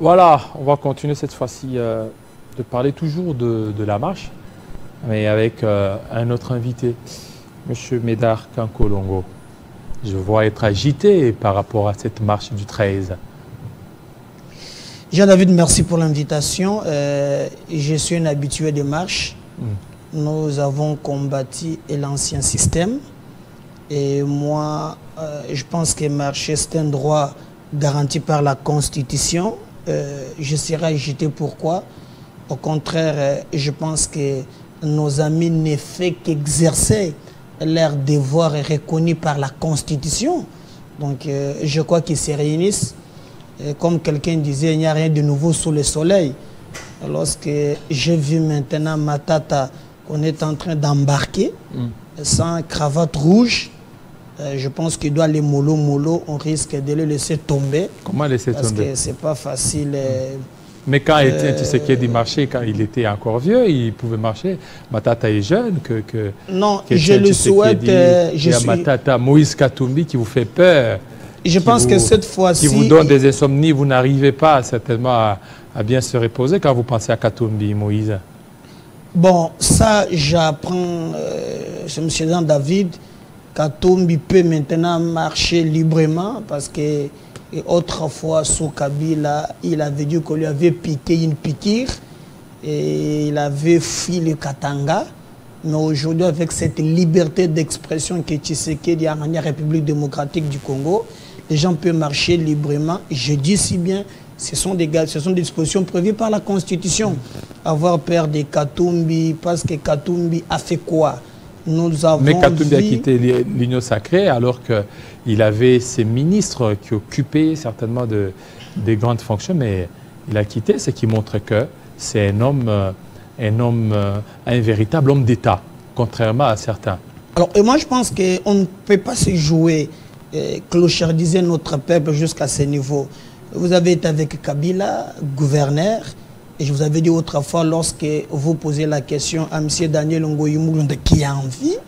Voilà, on va continuer cette fois-ci de parler toujours de la marche, mais avec un autre invité, M. Médard Kankolongo. Je vois être agité par rapport à cette marche du 13. Jean-David, merci pour l'invitation. Je suis un habitué de marche. Nous avons combattu l'ancien système. Et moi, je pense que marcher, c'est un droit garanti par la Constitution. Je serai agité pourquoi? Au contraire, je pense que nos amis ne font qu'exercer leur devoir reconnu par la Constitution. Donc, je crois qu'ils se réunissent. Et comme quelqu'un disait, il n'y a rien de nouveau sous le soleil. Lorsque j'ai vu maintenant Matata qu'on est en train d'embarquer sans cravate rouge, je pense qu'il doit aller mollo, on risque de le laisser tomber. Comment laisser tomber? Parce que c'est pas facile. Mais quand tu sais qu'il marchait, quand il était encore vieux, il pouvait marcher. Matata est jeune. Non, je le souhaite. Il y a Matata, Moïse Katumbi qui vous fait peur. Je pense que cette fois-ci... Qui vous donne des insomnies, vous n'arrivez pas certainement à bien se reposer quand vous pensez à Katumbi, Moïse. Bon, ça j'apprends chez M. Jean-David. Katumbi peut maintenant marcher librement parce que autrefois sous Kabila, il avait dit qu'on lui avait piqué une piqûre et il avait fui le Katanga. Mais aujourd'hui, avec cette liberté d'expression que Tshisekedi a en République démocratique du Congo, les gens peuvent marcher librement. Je dis si bien, ce sont des dispositions prévues par la Constitution. Avoir peur de Katumbi, parce que Katumbi a fait quoi? Nous avons Mais Katumbi a quitté l'Union sacrée alors qu'il avait ses ministres qui occupaient certainement des grandes fonctions, mais il a quitté, ce qui montre que c'est un véritable homme d'État, contrairement à certains. Alors, et moi je pense qu'on ne peut pas se jouer, clochardiser notre peuple jusqu'à ce niveau. Vous avez été avec Kabila, gouverneur, et je vous avais dit autrefois, lorsque vous posez la question à M. Daniel Ngoyimou, qui a envie,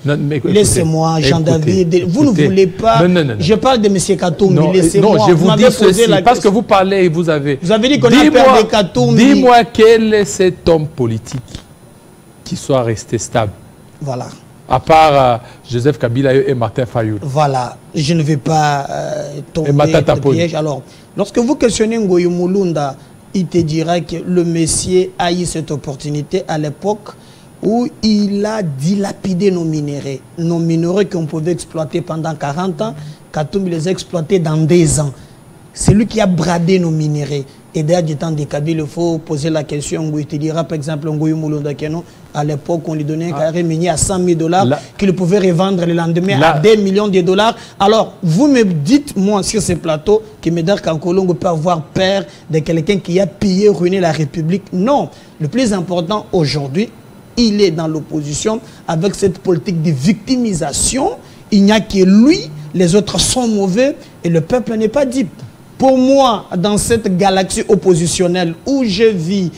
laissez-moi, Jean-David, vous ne voulez pas, je parle de M. Katumbi, laissez-moi. Non, je vous dis ceci, parce que vous parlez et vous avez dit qu'on a peur de Katumbi. Dis-moi quel est cet homme politique qui soit resté stable. Voilà. À part Joseph Kabila et Martin Fayoul. Voilà, je ne vais pas tomber dans le piège. Alors, lorsque vous questionnez Ngoyimou Lunda, il te dira que le monsieur a eu cette opportunité à l'époque où il a dilapidé nos minéraux qu'on pouvait exploiter pendant 40 ans, Katumbi les a exploités dans 2 ans. C'est lui qui a bradé nos minéraux. Et d'ailleurs, du temps de Kabila, il faut poser la question, il te dira par exemple, à l'époque, on lui donnait un carré minier à 100 000 $, qu'il pouvait revendre le lendemain à 2 millions de $. Alors, vous me dites, moi, sur ce plateau, que Médard Kankolongo peut avoir peur de quelqu'un qui a pillé, ruiné la République. Non. Le plus important aujourd'hui, il est dans l'opposition avec cette politique de victimisation. Il n'y a que lui, les autres sont mauvais et le peuple n'est pas dupe. Pour moi, dans cette galaxie oppositionnelle où je vis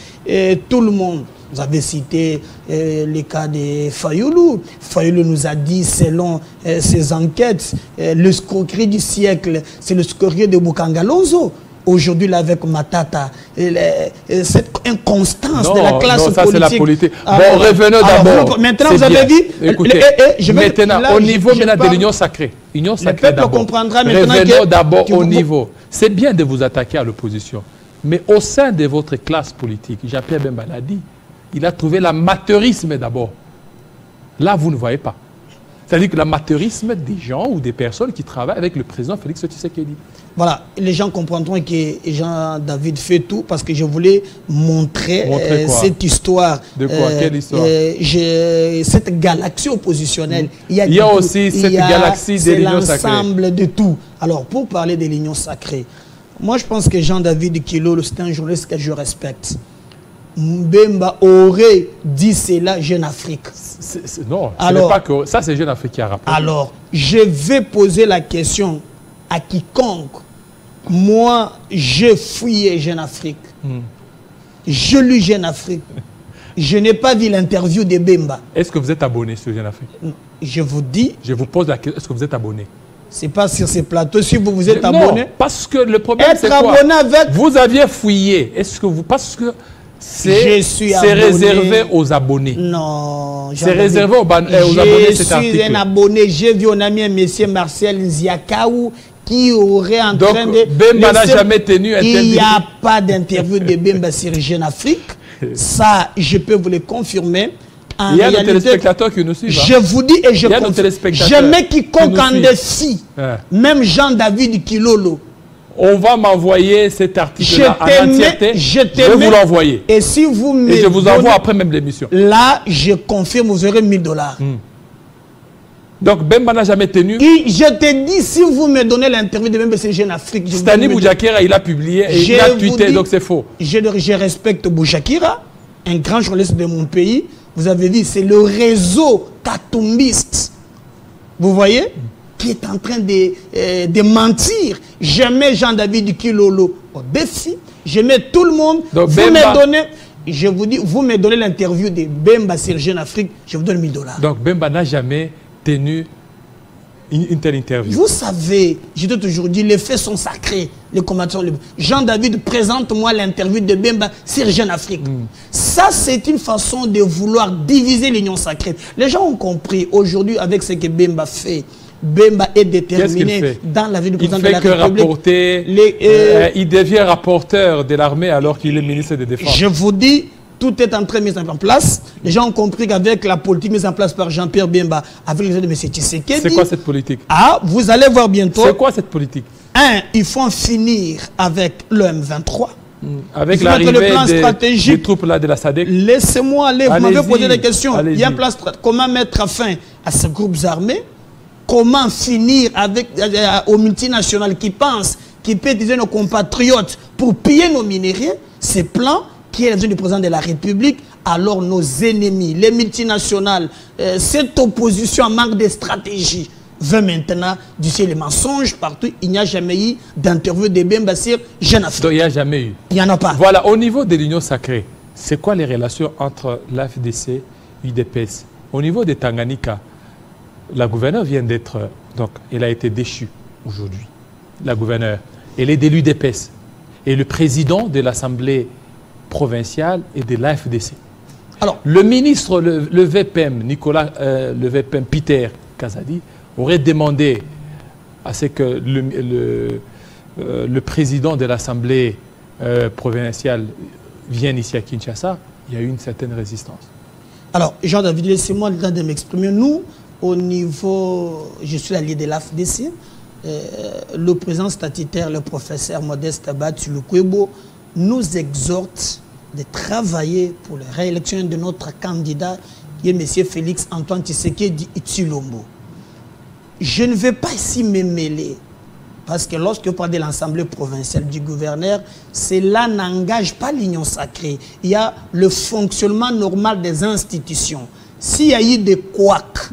tout le monde, vous avez cité le cas de Fayoulou. Fayoulou nous a dit, selon ses enquêtes, le l'escroquerie du siècle, c'est le l'escroquerie de Bukangalonzo. Aujourd'hui, là, avec Matata, cette inconstance de la classe politique. Ça, c'est la politique. Bon, revenons d'abord. Maintenant, vous avez vu... Écoutez, maintenant, au niveau de l'Union sacrée. Union sacrée d'abord. Revenons d'abord au niveau. C'est bien de vous attaquer à l'opposition. Mais au sein de votre classe politique, Jean-Pierre Bemba l'a dit, il a trouvé l'amateurisme d'abord. Là, vous ne voyez pas. C'est-à-dire que l'amateurisme des gens ou des personnes qui travaillent avec le président Félix Tshisekedi. Voilà, les gens comprendront que Jean-David fait tout parce que je voulais montrer cette histoire. De quoi? Quelle histoire? Cette galaxie oppositionnelle. Il y a aussi cette galaxie de l'Union sacrée. C'est l'ensemble de tout. Alors, pour parler de l'Union sacrée, moi je pense que Jean-David Kilo, c'est un journaliste que je respecte. Mbemba aurait dit cela, Jeune Afrique. Non, alors, pas que, ça c'est Jeune Afrique qui a rappelé. Alors, je vais poser la question à quiconque. Moi, j'ai fouillé Jeune Afrique. Je lis Jeune Afrique. Je n'ai pas vu l'interview de Bemba. Est-ce que vous êtes abonné sur Jeune Afrique? Je vous dis... Je vous pose la question, est-ce que vous êtes abonné? c'est pas sur ces plateaux. Si vous vous êtes abonné... Non, parce que le problème, c'est quoi? Vous aviez fouillé. Est-ce que vous... Parce que c'est réservé aux abonnés. Non. C'est réservé aux abonnés, cet article. Je suis un abonné. J'ai vu un ami, M. Marcel Nziakaou, qui aurait en train de... Bemba n'a jamais tenu interview. Il n'y a pas d'interview de Bemba sur Jeune Afrique. Ça, je peux vous le confirmer. Il y a des téléspectateurs qui nous suivent. Je vous dis et je confirme. Je mets quiconque en défi, même Jean-David Kilolo. On va m'envoyer cet article-là en entièreté. Je vais vous l'envoyer. Et si vous me je vous envoie après même l'émission. Là, je confirme, vous aurez 1000 $. Donc, Bemba n'a jamais tenu. Je te dis, si vous me donnez l'interview de Bemba, c'est Jeune Afrique. Stani Boujakira, il a publié et il a tweeté, donc c'est faux. Je respecte Boujakira, un grand journaliste de mon pays. Vous avez dit, c'est le réseau katumbiste. Vous voyez? Qui est en train de mentir. Je mets Jean-David Kilolo au défi. Je mets tout le monde. Donc, vous me donnez, je vous dis, vous me donnez l'interview de Bemba sur Jeune Afrique, je vous donne 1000 $. Donc Bemba n'a jamais tenu une telle interview. Vous savez, je t'ai toujours dit, les faits sont sacrés. Les commentateurs. Jean-David, présente-moi l'interview de Bemba sur Jeune Afrique. Ça, c'est une façon de vouloir diviser l'union sacrée. Les gens ont compris aujourd'hui avec ce que Bemba fait. Bemba est déterminé dans la vie du président de la République. Il devient rapporteur de l'armée alors qu'il est ministre de Défense. Je vous dis, tout est en train de mettre en place. Les gens ont compris qu'avec la politique mise en place par Jean-Pierre Bemba, avec les de M. Tshisekedi... C'est quoi cette politique? Ah, vous allez voir bientôt. C'est quoi cette politique? Il faut en finir avec le M23. Avec l'arrivée des troupes là de la SADC. Laissez-moi aller, vous m'avez posé des questions. Il y a un plan stratégique. Comment mettre fin à ces groupes armés? Comment finir avec, aux multinationales qui pensent qu'ils peuvent utiliser nos compatriotes pour piller nos minéraux? Ces plans qui est la vision du président de la République, alors nos ennemis, les multinationales, cette opposition en manque de stratégie veut maintenant dissimuler les mensonges partout. Il n'y a jamais eu d'interview de Bemba sur Jeune Afrique. Donc il n'y a jamais eu. Il n'y en a pas. Voilà, au niveau de l'Union sacrée, c'est quoi les relations entre l'AFDC et l'UDPS? Au niveau de Tanganyika, la gouverneure vient d'être... Donc, elle a été déchue aujourd'hui, la gouverneure. Elle est de l'UDPS. Et le président de l'Assemblée provinciale est de l'AFDC. Alors, le ministre, le VPM, le VPM Peter Kazadi, aurait demandé à ce que le président de l'Assemblée provinciale vienne ici à Kinshasa. Il y a eu une certaine résistance. Alors, Jean-David, laissez-moi le temps de m'exprimer. Nous, au niveau, je suis allié de l'AFDC, le président statutaire, le professeur Modeste Batulukwebo, nous exhorte de travailler pour la réélection de notre candidat, qui est M. Félix Antoine Tshisekedi Tshilombo. Je ne vais pas ici me mêler, parce que lorsque vous parlez de l'Assemblée provinciale du gouverneur, cela n'engage pas l'union sacrée. Il y a le fonctionnement normal des institutions. S'il y a eu des couacs,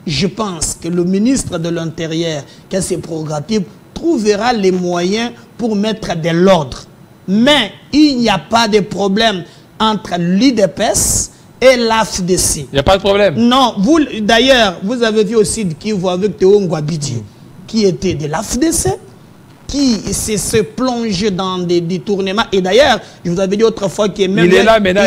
je pense que le ministre de l'Intérieur, qui a ses prérogatives, trouvera les moyens pour mettre de l'ordre. Mais il n'y a pas de problème entre l'UDPS et l'AFDC. Il n'y a pas de problème. Non, d'ailleurs, vous avez vu aussi qui voit avec Théo Ngouabidji, qui était de l'AFDC, qui se plonge dans des détournements. Et d'ailleurs, je vous avais dit autrefois qu'il même... Il est là maintenant,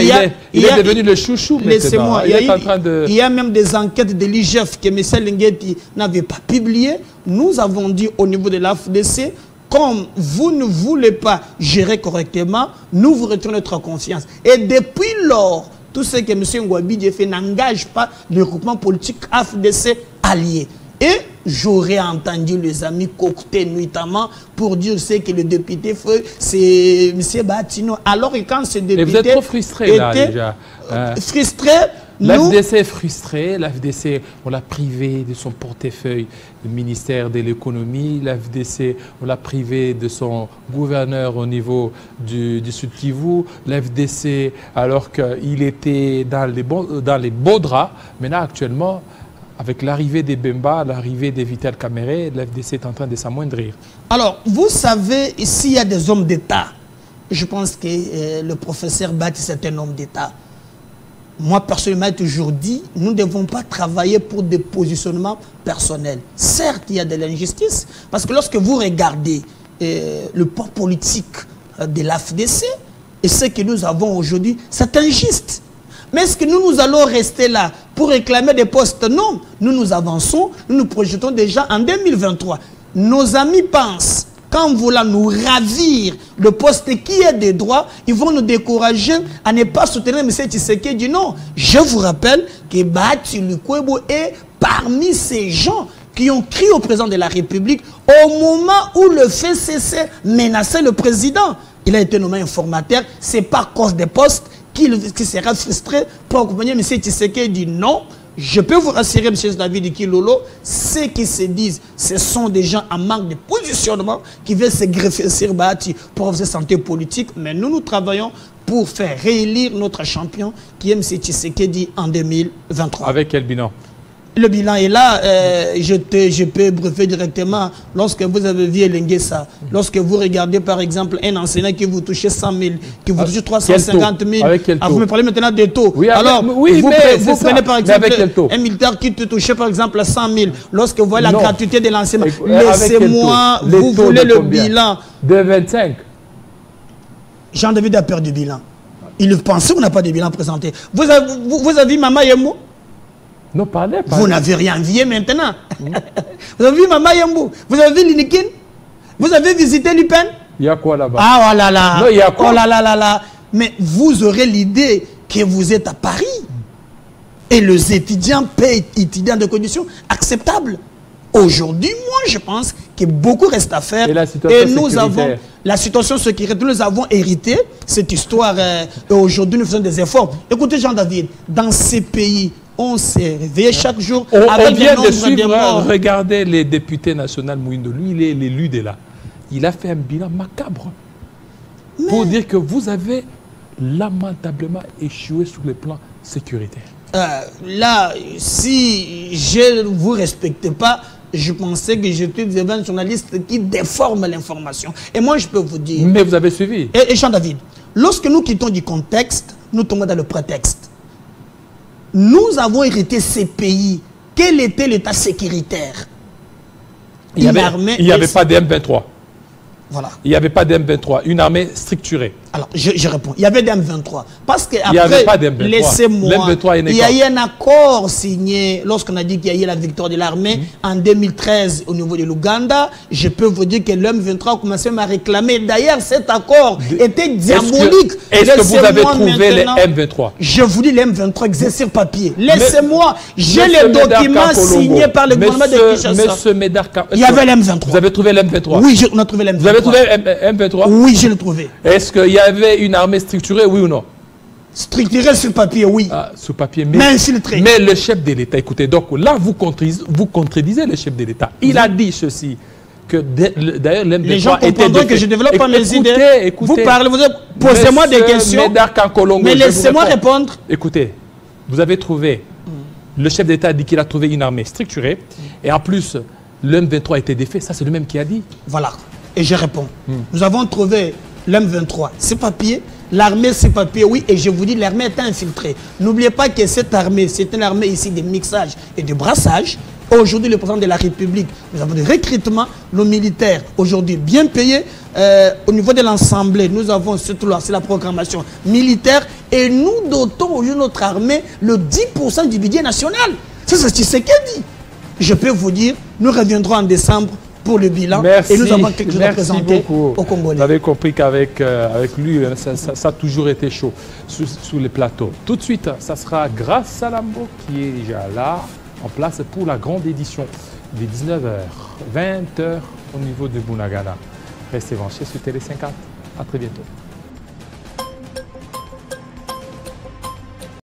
il est devenu le chouchou. Laissez-moi, il y a même des enquêtes de l'IGF que M. Lingeti n'avait pas publiées. Nous avons dit au niveau de l'AFDC, comme vous ne voulez pas gérer correctement, nous vous retirons notre confiance. Et depuis lors, tout ce que M. Ngouabidji fait n'engage pas le regroupement politique AFDC allié. Et j'aurais entendu les amis cocter nuitamment pour dire ce que le député fait, c'est M. Batino. Alors que quand ce député... Et vous êtes trop frustré là déjà. Frustré. L'AFDC est frustré. L'AFDC, on l'a privé de son portefeuille, le ministère de l'économie. L'AFDC, on l'a privé de son gouverneur au niveau du Sud Kivu. L'AFDC, alors qu'il était dans les beaux draps, maintenant actuellement, avec l'arrivée des Bemba, l'arrivée des Vital Kamere, l'AFDC est en train de s'amoindrir. Alors, vous savez, s'il y a des hommes d'État, je pense que le professeur Bati, c'est un homme d'État. moi personnellement, j'ai toujours dit, nous ne devons pas travailler pour des positionnements personnels. Certes, il y a de l'injustice, parce que lorsque vous regardez le poids politique de l'AFDC et ce que nous avons aujourd'hui, c'est injuste. Mais est-ce que nous allons rester là pour réclamer des postes? Non, nous avançons, nous nous projetons déjà en 2023. Nos amis pensent qu'en voulant nous ravir le poste qui est des droits, ils vont nous décourager à ne pas soutenir M. Tshisekedi. Non, je vous rappelle que Bahati Lukwebo est parmi ces gens qui ont crié au président de la République au moment où le FCC menaçait le président. Il a été nommé informateur, c'est pas à cause des postes qui sera frustré pour accompagner M. Tshisekedi. Non, je peux vous rassurer, M. David Kilolo, ceux qui se disent, ce sont des gens en manque de positionnement qui veulent se greffer sur Bahati pour sa santé politique. Mais nous travaillons pour faire réélire notre champion qui est M. Tshisekedi en 2023. Avec quel bilan? Le bilan est là, je peux briefer directement. Lorsque vous avez vu Elenguessa, lorsque vous regardez par exemple un enseignant qui vous touche 100 000, qui vous touche 350 000, vous me parlez maintenant des taux. Oui, alors, oui, vous prenez par exemple un militaire qui te touchait par exemple 100 000, lorsque vous voyez la gratuité de l'enseignement, laissez-moi, vous voulez le bilan. De 25. Jean-David a peur du bilan. Il pensait qu'on n'a pas de bilan présenté. Vous avez vu Mama Yembo? Non, parlez pas. Vous n'avez rien vu maintenant. Vous avez vu Mama Yambou? Vous avez vu Linikin? Vous avez visité Lupen? Il y a quoi là-bas? Ah, oh là là. Non, il y a quoi? Oh là là là là. Mais vous aurez l'idée que vous êtes à Paris. Et les étudiants paient étudiants dans des conditions acceptables. Aujourd'hui, moi, je pense que beaucoup reste à faire. Et nous avons la situation sécuritaire. Nous avons hérité cette histoire. Et aujourd'hui, nous faisons des efforts. Écoutez, Jean-David, dans ces pays, on s'est réveillé chaque jour avec on vient de suivre, regardez les députés nationaux Mouindo. Lui, il est l'élu de là. Il a fait un bilan macabre pour dire que vous avez lamentablement échoué sur le plan sécuritaire. Là, si je ne vous respecte pas, je pensais que j'étais un journaliste qui déforme l'information. Et moi, je peux vous dire... Mais vous avez suivi. Et Jean-David, lorsque nous quittons du contexte, nous tombons dans le prétexte. Nous avons hérité ces pays. Quel était l'état sécuritaire? Il n'y avait pas de M23. Voilà. Il n'y avait pas d'M23, une armée structurée. Alors, je réponds. Il y avait d'M23. Parce que après, laissez-moi, il y a eu un accord signé lorsqu'on a dit qu'il y a eu la victoire de l'armée en 2013 au niveau de l'Ouganda. Je peux vous dire que l'M23 a commencé à réclamer. D'ailleurs, cet accord était diabolique. Est-ce que vous avez trouvé les M23? Je vous dis, les M23 existent sur papier. Laissez-moi, j'ai les documents signés par le gouvernement de Kinshasa. Il y avait l'M23. Vous avez trouvé l'M23? Oui, on a trouvé l'M23. Vous avez trouvé M23? Oui, je l'ai trouvé. Est-ce qu'il y avait une armée structurée, oui ou non? Structurée sur papier, oui. Ah, sur papier, mais infiltrée. Mais le chef de l'État, écoutez, donc là, vous contredisez le chef de l'État. Il a dit ceci, que d'ailleurs l'M23 les gens comprendront que je ne développe pas mes idées. Vous parlez, posez-moi des questions, mais laissez-moi répondre. Écoutez, vous avez trouvé, le chef d'État a dit qu'il a trouvé une armée structurée, et en plus, l'M23 a été défait, ça c'est le même qui a dit. Voilà, et je réponds. Nous avons trouvé l'M23, c'est papier, l'armée c'est papier, oui, et je vous dis, l'armée est infiltrée. N'oubliez pas que cette armée, c'est une armée ici de mixage et de brassage. Aujourd'hui, le président de la République, nous avons des recrutements, nos militaires, aujourd'hui bien payés. Au niveau de l'Assemblée, nous avons surtout là, c'est la programmation militaire, et nous dotons aujourd'hui notre armée le 10% du budget national. C'est ce qu'il dit. Je peux vous dire, nous reviendrons en décembre pour le bilan. Merci, et nous avons quelque chose à présenter aux Congolais. Vous avez compris qu'avec lui, ça a toujours été chaud sous les plateaux. Tout de suite, ça sera Grâce à Lambo qui est déjà là, en place pour la grande édition des 19h, 20h au niveau de Bunagana. Restez branchés sur Télé 50. À très bientôt.